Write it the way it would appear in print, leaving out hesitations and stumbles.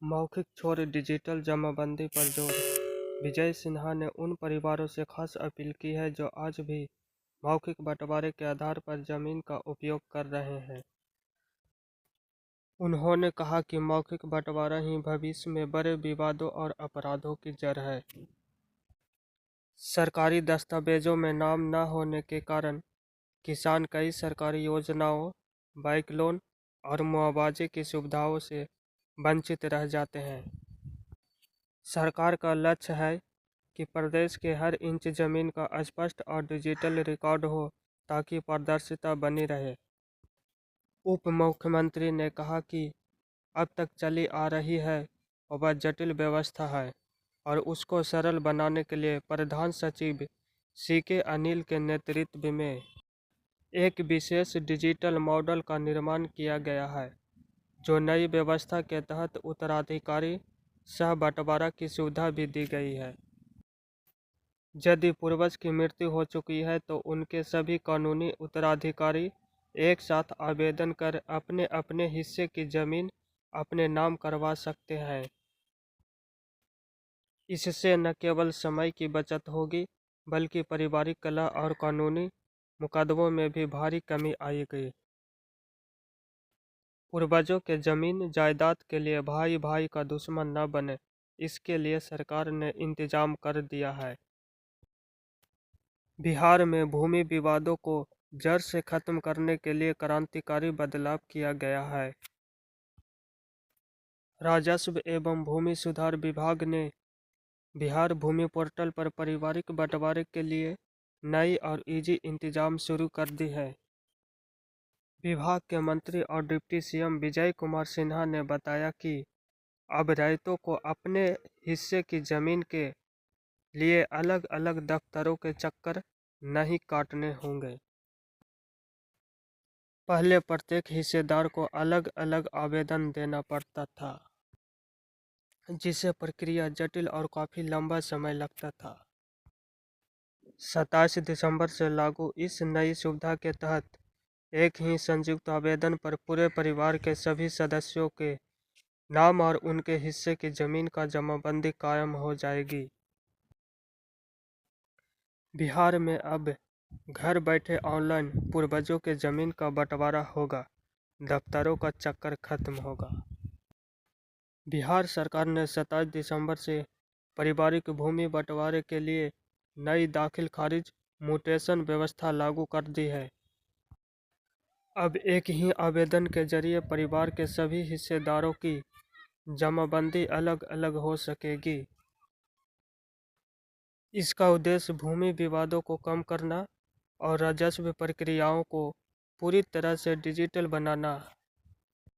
मौखिक छोड़ डिजिटल जमाबंदी पर जोर। विजय सिन्हा ने उन परिवारों से खास अपील की है जो आज भी मौखिक बंटवारे के आधार पर जमीन का उपयोग कर रहे हैं। उन्होंने कहा कि मौखिक बंटवारा ही भविष्य में बड़े विवादों और अपराधों की जड़ है। सरकारी दस्तावेजों में नाम न होने के कारण किसान कई सरकारी योजनाओं, बाइक लोन और मुआवजे की सुविधाओं से वंचित रह जाते हैं। सरकार का लक्ष्य है कि प्रदेश के हर इंच जमीन का स्पष्ट और डिजिटल रिकॉर्ड हो ताकि पारदर्शिता बनी रहे। उप मुख्यमंत्री ने कहा कि अब तक चली आ रही है वह जटिल व्यवस्था है और उसको सरल बनाने के लिए प्रधान सचिव CK अनिल के नेतृत्व में एक विशेष डिजिटल मॉडल का निर्माण किया गया है, जो नई व्यवस्था के तहत उत्तराधिकारी सह बंटवारा की सुविधा भी दी गई है। यदि पूर्वज की मृत्यु हो चुकी है तो उनके सभी कानूनी उत्तराधिकारी एक साथ आवेदन कर अपने अपने हिस्से की जमीन अपने नाम करवा सकते हैं। इससे न केवल समय की बचत होगी बल्कि पारिवारिक कलह और कानूनी मुकदमों में भी भारी कमी आएगी। पूर्वजों के जमीन जायदाद के लिए भाई भाई का दुश्मन न बने, इसके लिए सरकार ने इंतजाम कर दिया है। बिहार में भूमि विवादों को जड़ से खत्म करने के लिए क्रांतिकारी बदलाव किया गया है। राजस्व एवं भूमि सुधार विभाग ने बिहार भूमि पोर्टल पर पारिवारिक बंटवारे के लिए नई और इजी इंतजाम शुरू कर दी है। विभाग के मंत्री और डिप्टी CM विजय कुमार सिन्हा ने बताया कि अब रैयतों को अपने हिस्से की जमीन के लिए अलग अलग दफ्तरों के चक्कर नहीं काटने होंगे। पहले प्रत्येक हिस्सेदार को अलग अलग आवेदन देना पड़ता था, जिससे प्रक्रिया जटिल और काफ़ी लंबा समय लगता था। 27 दिसंबर से लागू इस नई सुविधा के तहत एक ही संयुक्त आवेदन पर पूरे परिवार के सभी सदस्यों के नाम और उनके हिस्से की जमीन का जमाबंदी कायम हो जाएगी। बिहार में अब घर बैठे ऑनलाइन पूर्वजों के जमीन का बंटवारा होगा, दफ्तरों का चक्कर खत्म होगा। बिहार सरकार ने 27 दिसंबर से पारिवारिक भूमि बंटवारे के लिए नई दाखिल खारिज म्यूटेशन व्यवस्था लागू कर दी है। अब एक ही आवेदन के जरिए परिवार के सभी हिस्सेदारों की जमाबंदी अलग अलग हो सकेगी। इसका उद्देश्य भूमि विवादों को कम करना और राजस्व प्रक्रियाओं को पूरी तरह से डिजिटल बनाना